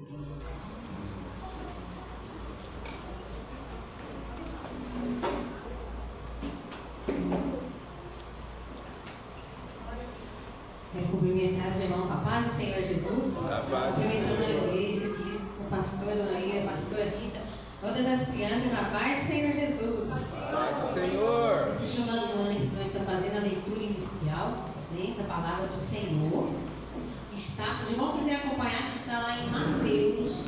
Quero cumprimentar os irmãos com a paz do Senhor Jesus. Cumprimentando a igreja aqui, o pastor Dona Ida, a pastora Rita, todas as crianças com a paz do Senhor Jesus. Paz do Senhor. Esse final do ano aqui que nós estamos fazendo a leitura inicial, né, da palavra do Senhor. Que está, se os irmãos quiserem acompanhar, que está lá em Mateus,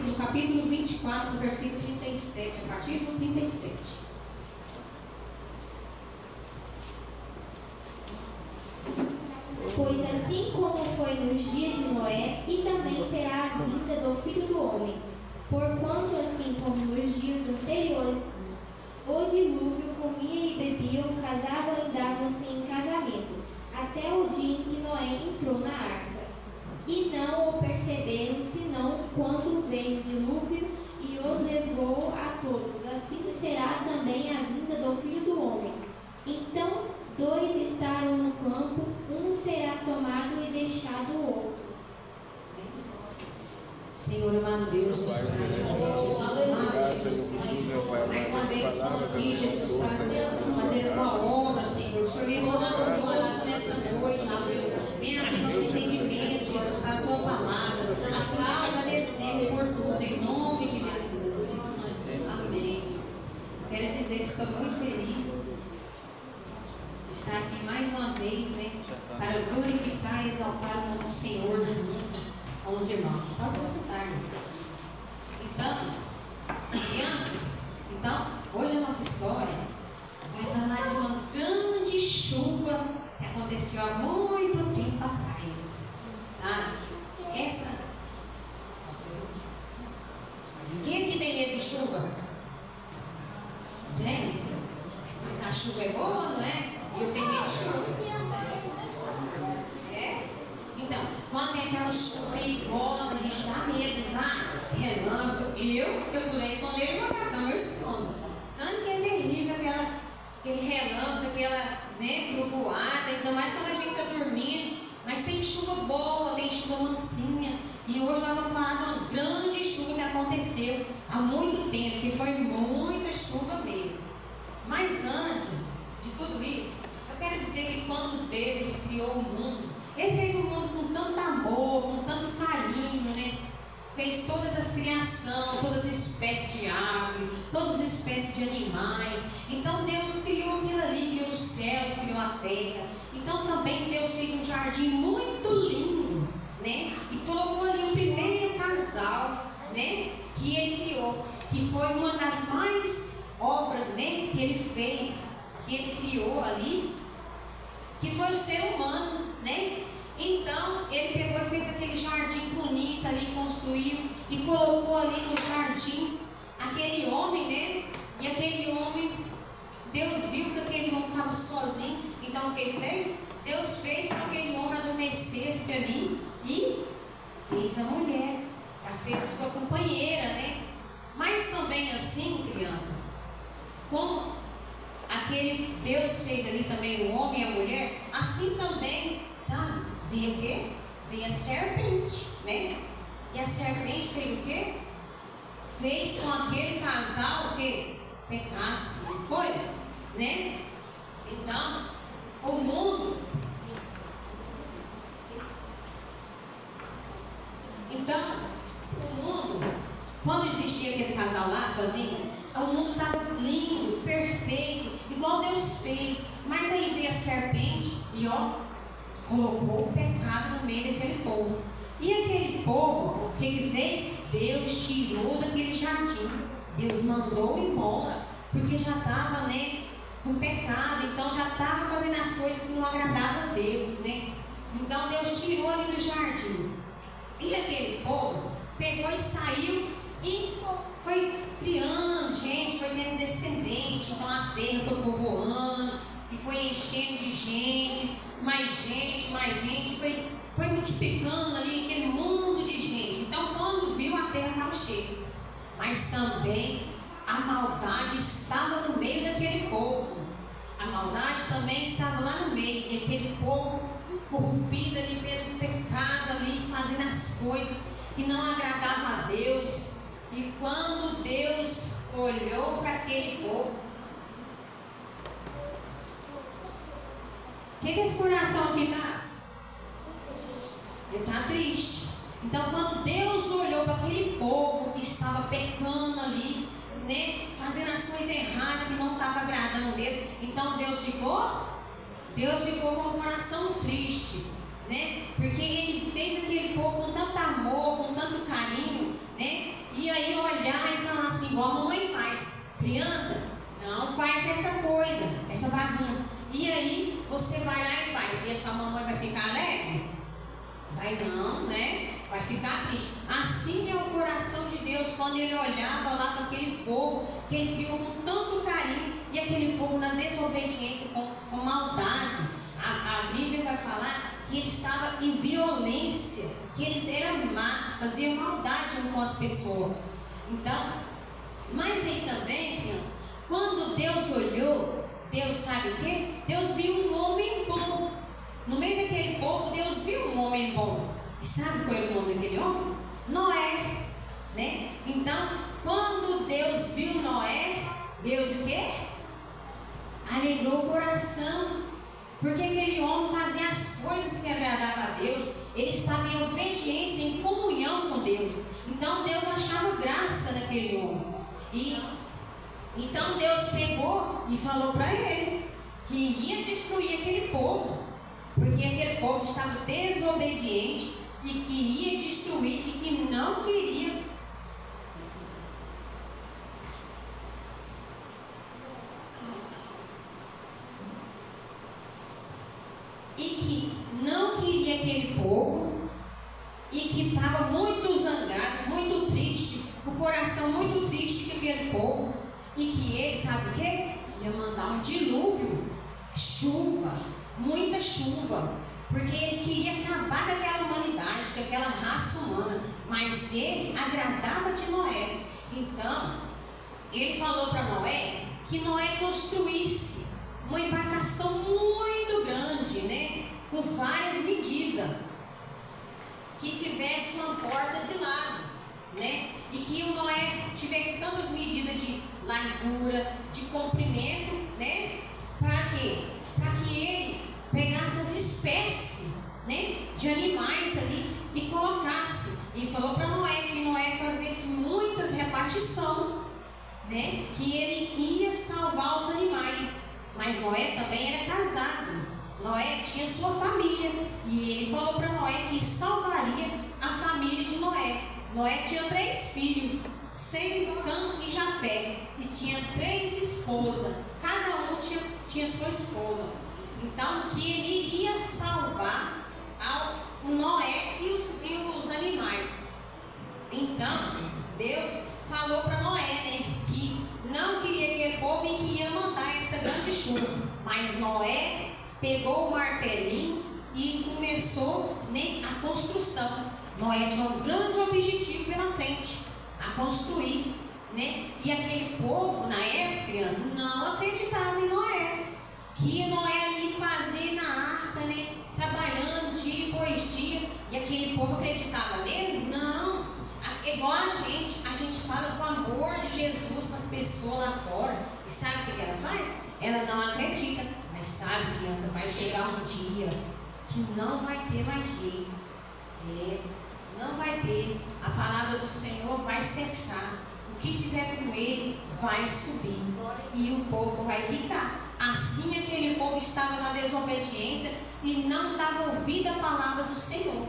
no capítulo 24, no versículo 37, a partir do 37. Pois assim como foi nos dias de Noé, e também será a vinda do Filho do Homem. Porquanto assim como nos dias anteriores, o dilúvio comia e bebiam, casavam e davam-se em casamento, até o dia em que Noé entrou na arca. E não o perceberam, senão quando veio o dilúvio e os levou a todos. Assim será também a vinda do Filho do Homem. Então, dois estarão no campo, um será tomado e deixado o outro. Senhor amado Deus, nos Pai Jesus amado, Jesus Cristo, mais uma vez estamos aqui, Jesus, para fazer uma obra, Senhor. O Senhor vem falando conosco nesta noite, Deus. Venha abrir nosso entendimento, Jesus, para a tua palavra. Assim nós te agradecemos por tudo, em nome de Jesus. Amém. Quero dizer que estou muito feliz de estar aqui mais uma vez, né, para glorificar e exaltar o nome do Senhor junto com os irmãos. Pode se sentar, irmão. Então, crianças, hoje a nossa história vai falar de uma grande chuva que aconteceu há muito tempo atrás, sabe? Quem aqui tem medo de chuva? Tem? Mas a chuva é boa, não é? E eu tenho medo de chuva. É? Então, quando tem aquela chuva perigosa, a gente dá medo, tá? Relâmpago. Se eu puder esconder, eu vou matar, eu escondo. Tanto que é terrível aquele relâmpago, aquela, né, trovoada, ainda mais quando a gente está dormindo. Mas tem chuva boa, tem chuva mansinha. E hoje nós vamos falar de uma grande chuva que aconteceu há muito tempo, que foi muita chuva mesmo. Mas antes de tudo isso, eu quero dizer que quando Deus criou o mundo, Ele fez o mundo com tanto amor, com tanto carinho, né? Fez todas as criações, todas as espécies de árvore, todas as espécies de animais. Então Deus criou aquilo ali, criou os céus, criou a terra. Então também Deus fez um jardim muito lindo, né? E colocou ali o primeiro casal, né, que Ele criou, que foi uma das mais obras, né, que Ele fez, que Ele criou ali, que foi o ser humano, né? Então Ele pegou e fez aquele jardim bonito ali, construiu e colocou ali no jardim aquele homem, né? E aquele homem, Deus viu que aquele homem estava sozinho. Então o que Ele fez? Deus fez que aquele homem adormecesse ali e fez a mulher para ser sua companheira, né? Mas também assim, criança, como aquele Deus fez ali também o homem e a mulher, assim também, sabe? Veio o quê? Veio a serpente, né? E a serpente fez o quê? Fez com aquele casal o quê? Pecasse, não foi? Né? Então, o mundo. Quando existia aquele casal lá sozinho, o mundo estava lindo, perfeito, igual Deus fez. Mas aí veio a serpente e colocou o pecado no meio daquele povo. E aquele povo, o que ele fez? Deus tirou daquele jardim. Deus mandou embora, porque já estava, né, com pecado, então já estava fazendo as coisas que não agradavam a Deus, né? Então Deus tirou ali do jardim. E aquele povo pegou e saiu e foi criando gente, foi tendo descendente. Então a terra foi povoando e foi enchendo de gente, foi multiplicando ali aquele mundo de gente. Então quando viu, a terra estava cheia. Mas também a maldade estava no meio daquele povo. A maldade também estava lá no meio. E aquele povo corrompida ali pelo pecado ali, fazendo as coisas que não agradavam a Deus. E quando Deus olhou para aquele povo, o que esse coração aqui está? Ele está triste. Então, quando Deus olhou para aquele povo que estava pecando ali, né, fazendo as coisas erradas que não estavam agradando Deus, então Deus ficou com o coração triste, né? Porque Ele fez aquele povo com tanto amor, com tanto carinho, né? E aí olhar e falar assim, igual a mamãe faz: criança, não faz essa coisa, essa bagunça. E aí você vai lá e faz, e a sua mamãe vai ficar alegre? Vai não, né? Vai ficar triste. Assim é o coração de Deus quando Ele olhava lá para aquele povo que Ele criou com tanto carinho, e aquele povo na desobediência, com maldade. A Bíblia vai falar que ele estava em violência, que eles eram má, faziam maldade com as pessoas. Então, mas aí também, criança, quando Deus olhou, Deus sabe o quê? Deus viu um homem bom. No meio daquele povo, Deus viu um homem bom. E sabe qual era o nome daquele homem? Noé, né? Então, quando Deus viu Noé, Deus o quê? Alegrou o coração, porque aquele homem fazia as coisas que agradavam a Deus. Ele estava em obediência, em comunhão com Deus. Então Deus achava graça naquele homem. E então Deus pegou e falou para ele que ia destruir aquele povo, porque aquele povo estava desobediente e que ia destruir e que não queria. E que não queria aquele povo, e que estava muito zangado, muito triste, o coração muito triste com aquele povo, e que ele, sabe o que? Ia mandar um dilúvio, chuva, muita chuva, porque ele queria acabar com aquela humanidade, com aquela raça humana, mas ele agradava de Noé. Então, ele falou para Noé que Noé construísse uma embarcação muito grande, né? Com várias medidas, que tivesse uma porta de lado, né? E que o Noé tivesse tantas medidas de largura, de comprimento, né? Para quê? Para que ele pegasse as espécies, né, de animais ali e colocasse. E falou para Noé que Noé fazesse muitas repartições, né? Que ele ia salvar os animais. Mas Noé também era casado. Noé tinha sua família. E ele falou para Noé que salvaria a família de Noé. Noé tinha 3 filhos, Sem, Cã e Jafé. E tinha 3 esposas. Cada um tinha sua esposa. Então, que ele iria salvar o Noé e os animais. Então, Deus falou para Noé, né, que não queria aquele povo e que ia mandar essa grande chuva. Mas Noé pegou o martelinho e começou, né, a construção. Noé tinha um grande objetivo pela frente, a construir, né? E aquele povo, na época, criança, não acreditava em Noé. Que Noé ali fazia na arca, né, trabalhando dia após dia. E aquele povo acreditava nele? Não. Igual a gente fala com o amor de Jesus para as pessoas lá fora. E sabe o que elas fazem? Ela não acredita. Mas sabe, criança, vai chegar um dia que não vai ter mais jeito. Não vai ter. A palavra do Senhor vai cessar. O que tiver com ele vai subir. E o povo vai ficar. Assim aquele povo estava na desobediência e não dava ouvido à palavra do Senhor.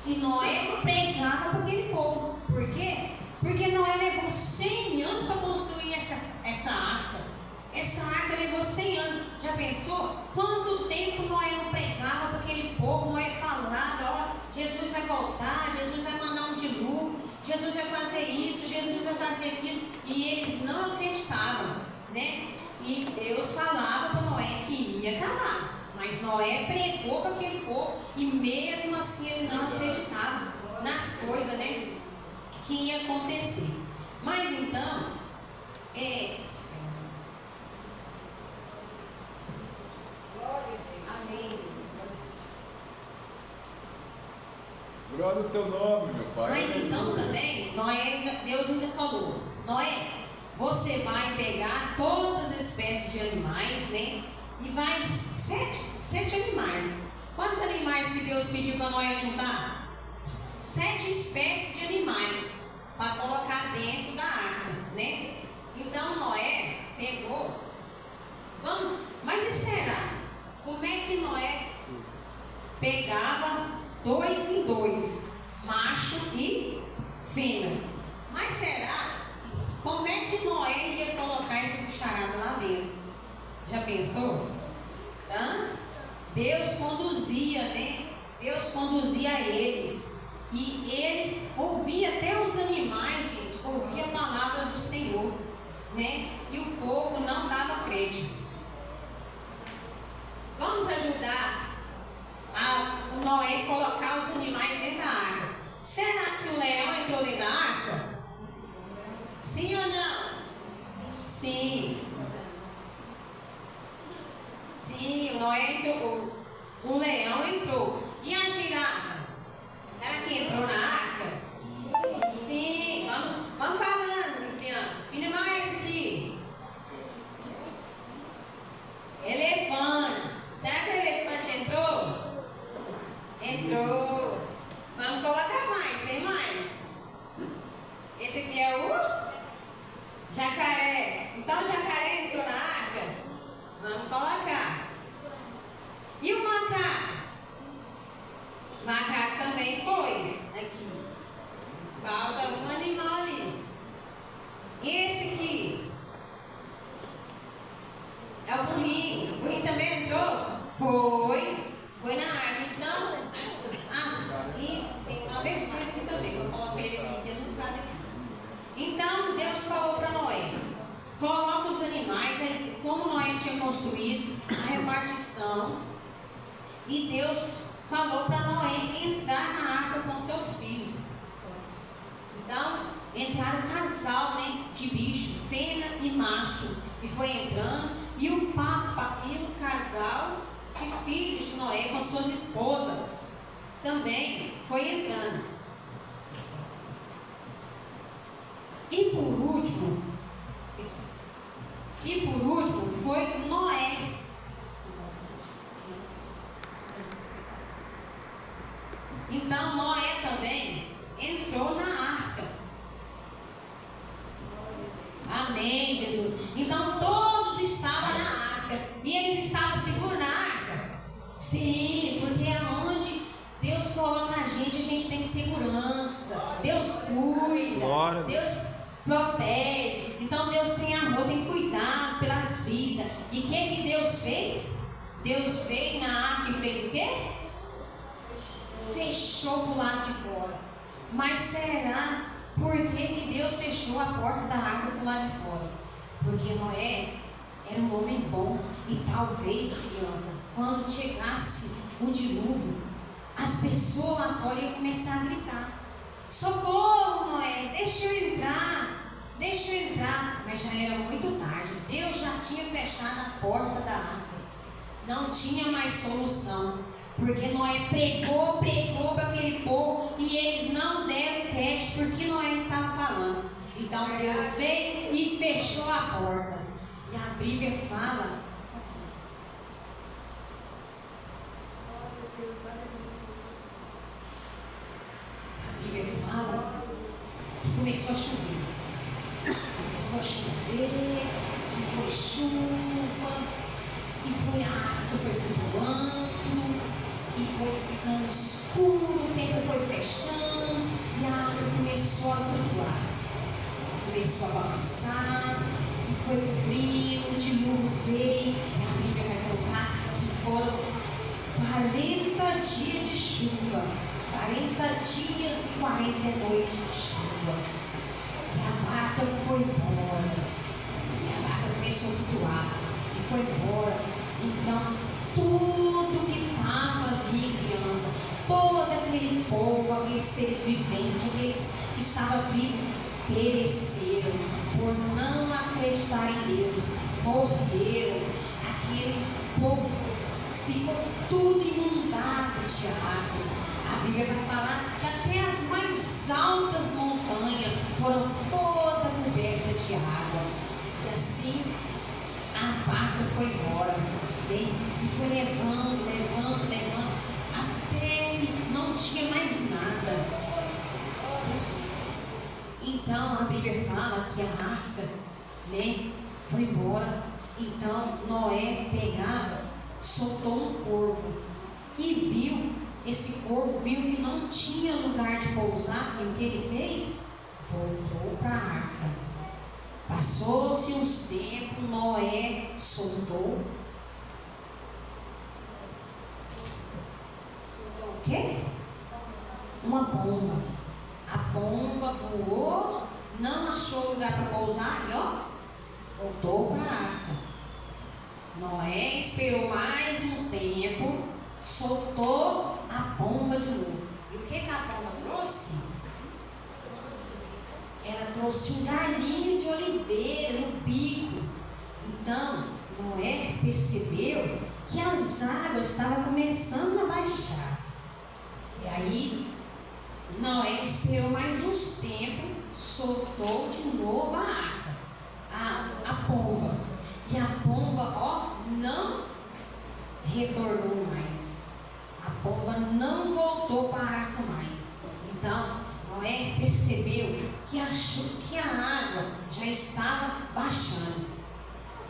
E Noé pregava para aquele povo. Por quê? Porque Noé levou 100 anos para construir essa arca. Essa arca levou 100 anos. Já pensou? Quanto tempo Noé não pregava para aquele povo? Noé falava, ó, Jesus vai voltar, Jesus vai mandar um dilúvio, Jesus vai fazer isso, Jesus vai fazer aquilo. E eles não acreditavam, né? E Deus falava para Noé que ia acabar. Mas Noé pregou para aquele povo e mesmo assim ele não acreditava nas coisas, né, que ia acontecer. Mas então, amém. glória o teu nome, meu Pai. Mas então também, Deus ainda falou: Noé, você vai pegar todas as espécies de animais, né? E vai sete animais. Quantos animais que Deus pediu para Noé juntar? 7 espécies de animais para colocar dentro da arca, né? Então Noé pegou. Mas e será? Como é que Noé pegava 2 em 2, macho e fêmea? Mas será? Como é que Noé ia colocar essa bicharada lá dentro? Já pensou? Deus conduzia, né? Deus conduzia eles. E eles ouviam, até os animais, gente, ouviam a palavra do Senhor, né? E o povo não dava crédito. Vamos ajudar o Noé colocar os animais dentro da arca. Será que o leão entrou dentro da arca? Sim ou não? Sim. Sim, o Noé entrou. O leão entrou. E a girafa? Será que entrou na arca? Sim. Vamos falando, criança. Que animal é esse aqui? Elefante. Será que o elefante entrou? Entrou. Vamos colocar mais, tem mais. Esse aqui é o jacaré. Então o jacaré entrou na arca? Vamos colocar. E o macaco? O macaco também foi. Aqui. Falta um animal ali. E esse aqui? É o burrinho. O burrinho também entrou? Foi na arca. Então, e tem uma versão aqui também. Eu coloquei ele aqui, que ele não cabe aqui. Então, Deus falou para Noé: coloca os animais. Aí, como Noé tinha construído a repartição, e Deus falou para Noé entrar na arca com seus filhos. Então, entraram um casal, né, de bicho, fêmea e macho, e foi entrando, e o casal de filhos de Noé com suas esposas também foi entrando. E por último foi Noé. Então Noé também entrou na arca. Amém, Jesus. Então todos estavam na arca. E eles estavam seguros na arca? Sim, porque é onde Deus coloca a gente tem segurança. Deus cuida. Glória. Deus protege. Então Deus tem amor, tem cuidado pelas vidas. E o que Deus fez? Deus veio na arca e fez o quê? Fechou do lado de fora. Mas será por que Deus fechou a porta da arca do lado de fora? Porque Noé era um homem bom. E talvez, criança, quando chegasse o dilúvio, as pessoas lá fora iam começar a gritar: socorro, Noé, deixa eu entrar. Mas já era muito tarde. Deus já tinha fechado a porta da arca. Não tinha mais solução. Porque Noé pregou para aquele povo e eles não deram crédito porque Noé estava falando. Então Deus veio e fechou a porta. E a Bíblia fala. A Bíblia fala que começou a chover. E foi chuva, e foi a água, foi flutuando, e foi ficando escuro, o tempo foi fechando, e a água começou a flutuar, começou a balançar, e foi cobrindo, o dilúvio veio, e a Bíblia vai contar que foram 40 dias de chuva, 40 dias e 40 noites de chuva. E a barca foi embora. E a barca começou a flutuar. E foi embora. Então, tudo que estava ali, criança, todo aquele povo, aqueles seres viventes, aqueles que estavam vivos, pereceram por não acreditar em Deus. Morreram. Aquele povo ficou tudo inundado de água. A Bíblia vai falar que até as mais altas montanhas foram todas cobertas de água. E assim a barca foi embora, né? E foi levando, até que não tinha mais nada. Então a Bíblia fala que a arca, né, foi embora. Então Noé pegava, soltou um corvo e viu, esse corvo viu que não tinha lugar de pousar, e o que ele fez? Voltou para a arca. Passou-se uns tempos, Noé soltou o quê? Uma pomba. A pomba voou, não achou lugar para pousar e voltou para a arca. Noé esperou mais um tempo, soltou a pomba de novo. E o que a pomba trouxe? Ela trouxe um galinho de oliveira no bico. Então, Noé percebeu que as águas estavam começando a baixar. E aí, Noé esperou mais uns tempos, soltou de novo a arca, a pomba. E a pomba, não retornou mais. A pomba não voltou para a arca mais. Então, Noé percebeu que a água já estava baixando.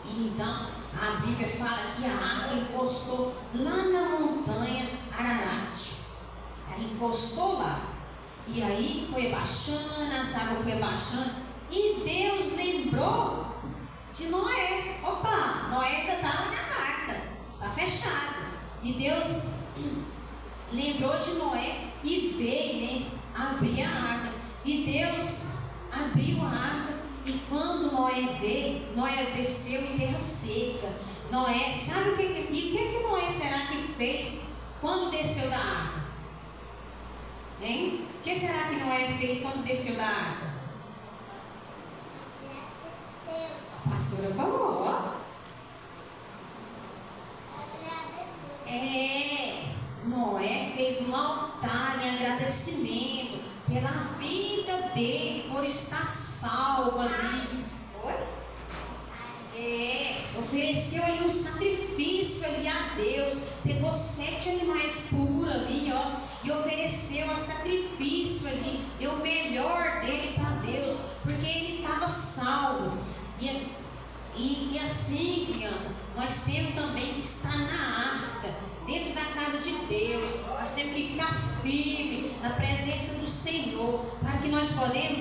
E então, a Bíblia fala que a arca encostou lá na montanha Ararat. Ela encostou lá. E aí foi baixando, as águas foi baixando. E Deus lembrou de Noé. Opa, Noé ainda estava na arca, está fechado. E Deus lembrou de Noé e veio, né, abrir a arca. E Deus abriu a arca. E quando Noé veio, Noé desceu em terra seca. Noé, sabe o que Noé será que fez quando desceu da arca? Hein? O que será que Noé fez quando desceu da arca? A pastora falou, Noé fez um altar em agradecimento pela vida dele, por estar salvo ali. Ofereceu aí um sacrifício ali a Deus. Pegou 7 animais puros ali, e ofereceu a sacrifício ali. Deu o melhor dele para Deus, porque ele estava salvo. E assim, criança, nós temos também que estar na arca, dentro da casa de Deus. Nós temos que ficar firme na presença do Senhor, para que nós podemos,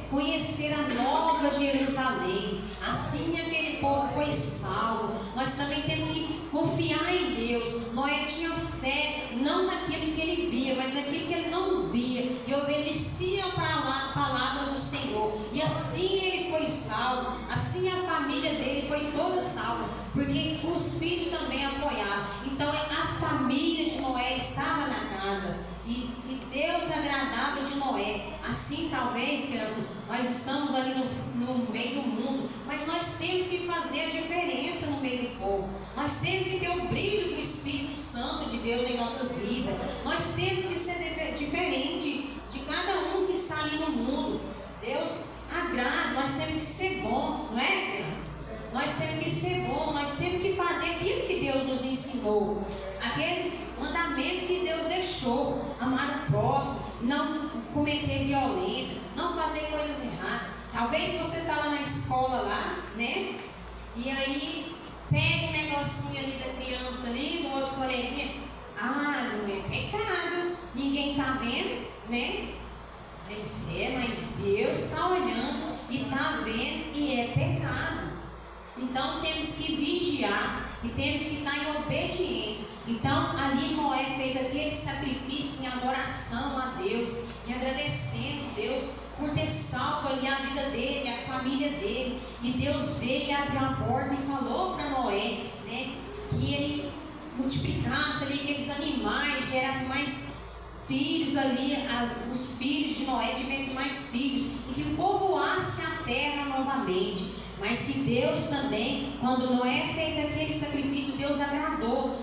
conhecer a nova Jerusalém. Assim aquele povo foi salvo. Nós também temos que confiar em Deus. Noé tinha fé, não naquilo que ele via, mas naquilo que ele não via, e obedecia a palavra do Senhor. E assim ele foi salvo. Assim a família dele foi toda salva, porque os filhos também apoiaram. Então a família de Noé estava na casa, e Deus agradava de Noé. Assim, talvez, crianças, nós estamos ali no meio do mundo, mas nós temos que fazer a diferença no meio do povo. Nós temos que ter o brilho do Espírito Santo de Deus em nossas vidas. Nós temos que ser diferente de cada um que está ali no mundo. Deus agrada, nós temos que ser bom, não é, criança? Nós temos que ser bom, nós temos que fazer aquilo que Deus nos ensinou, aqueles mandamentos que Deus deixou: amar o próximo, não cometer violência, não fazer coisas erradas. Talvez você está lá na escola lá, né? E aí pega um negocinho ali da criança ali, do outro coleguinha. Não é pecado, ninguém está vendo, né? Mas Deus está olhando e está vendo que é pecado. Então temos que vigiar e temos que estar em obediência. Então ali Noé fez aquele sacrifício em adoração a Deus, e agradecendo a Deus por ter salvo ali a vida dele, a família dele. E Deus veio e abriu a porta e falou para Noé, né, que ele multiplicasse ali aqueles animais, gerasse mais filhos ali, os filhos de Noé tivessem mais filhos, e que povoasse a terra novamente. Mas que Deus também, quando Noé fez aquele sacrifício, Deus agradou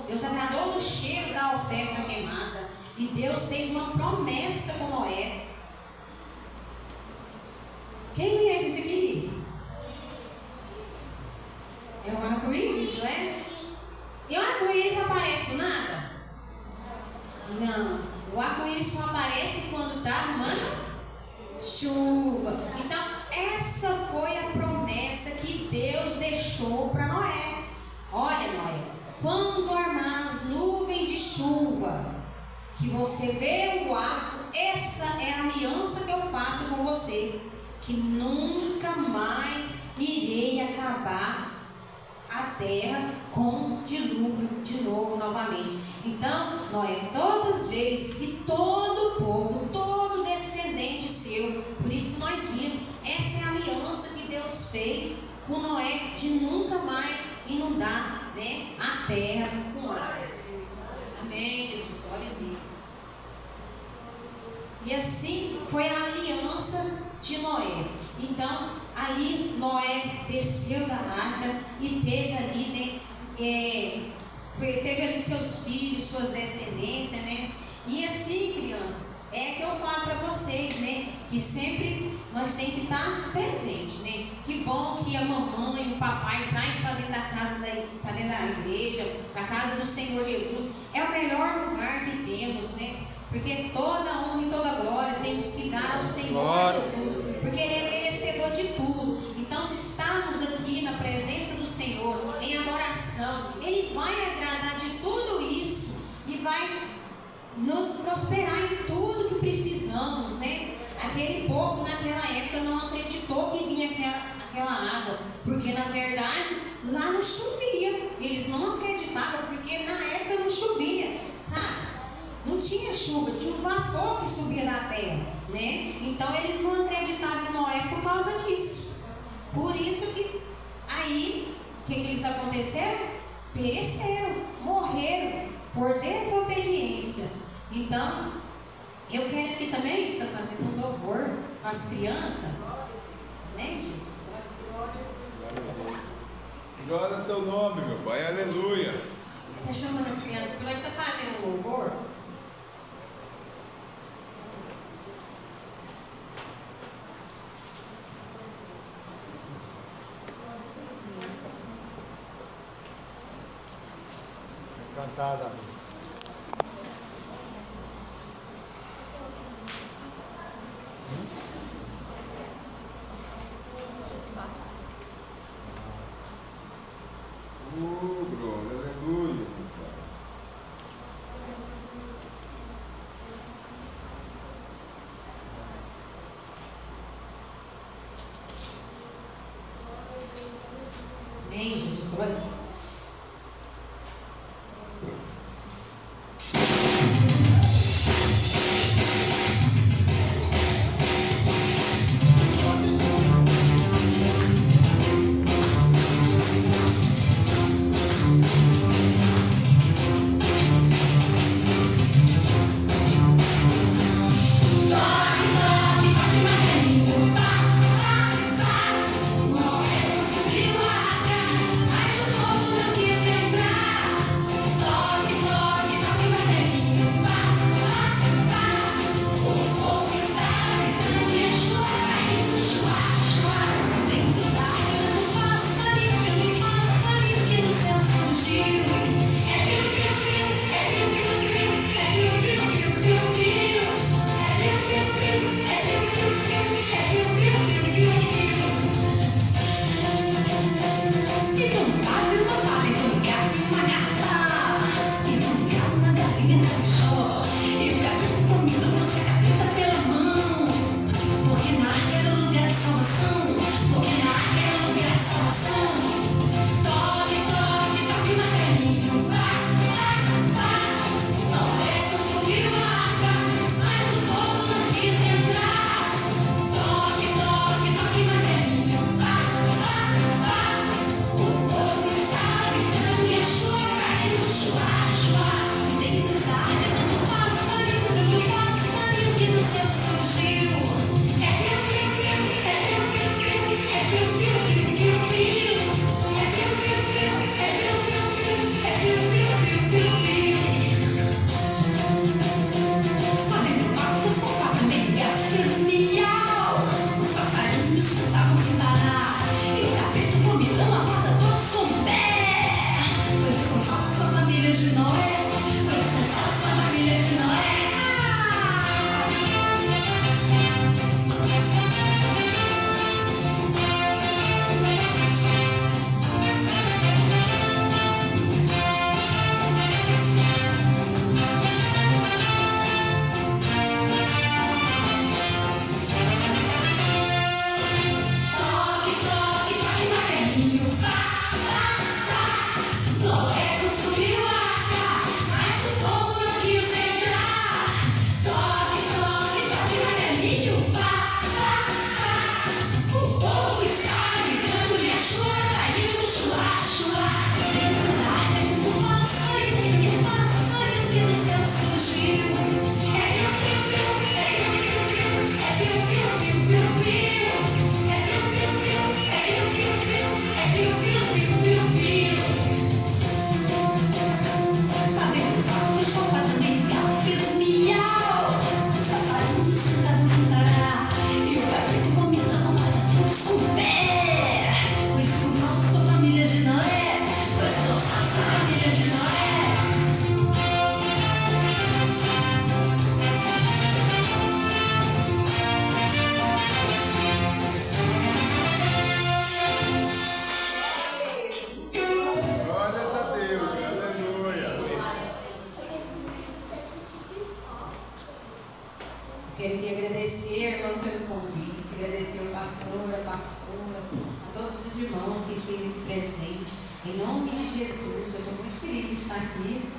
do cheiro da oferta queimada. E Deus fez uma promessa com Noé. Quem conhece isso aqui? É o arco-íris, não é? E o arco-íris aparece do nada? Não. O arco-íris só aparece quando está arrumando chuva. Então, essa foi a promessa que Deus deixou para Noé. Olha, Noé, quando armar as nuvens de chuva, que você vê o arco, essa é a aliança que eu faço com você, que nunca mais irei acabar a terra com dilúvio de novo, novamente. Então, Noé, todas as vezes, e todo o povo, todo descendente seu, por isso que nós vimos, essa é a aliança que Deus fez com Noé, de nunca mais inundar, né, a terra com água. Amém, Jesus, glória a Deus. E assim foi a aliança de Noé. Então, aí Noé desceu da arca e teve ali, né, teve ali seus filhos, suas descendências, né? E assim, criança, é que eu falo para vocês, né? Que sempre nós temos que estar presentes, né? Que bom que a mamãe e o papai traz para dentro da casa, para dentro da igreja, para a casa do Senhor Jesus. É o melhor lugar que temos, né? Porque toda honra e toda glória temos que dar ao Senhor Jesus, porque Ele é merecedor de tudo. Então, se estamos aqui na presença do Senhor, em adoração, Ele vai agradar de tudo isso e vai nos prosperar em tudo que precisamos, né? Aquele povo naquela época não acreditou que vinha aquela água, porque na verdade lá não chovia. Eles não acreditavam, porque na época não chovia, sabe? Não tinha chuva, tinha um vapor que subia da terra, né? Então eles não acreditavam em Noé por causa disso. Por isso que aí, o que eles aconteceram? Pereceram, morreram por desobediência. Então, eu quero aqui também, está fazendo um louvor com as crianças, né, Jesus? Glória ao teu nome, meu Pai, aleluia. Está chamando as crianças, porque nós estamos fazendo um louvor. Cantada. Glória, aleluia. Amém, Jesus, glória. Quero aqui agradecer, irmão, pelo convite, agradecer ao pastor, a pastora, a todos os irmãos que estejam aqui presentes. Em nome de Jesus, eu estou muito feliz de estar aqui.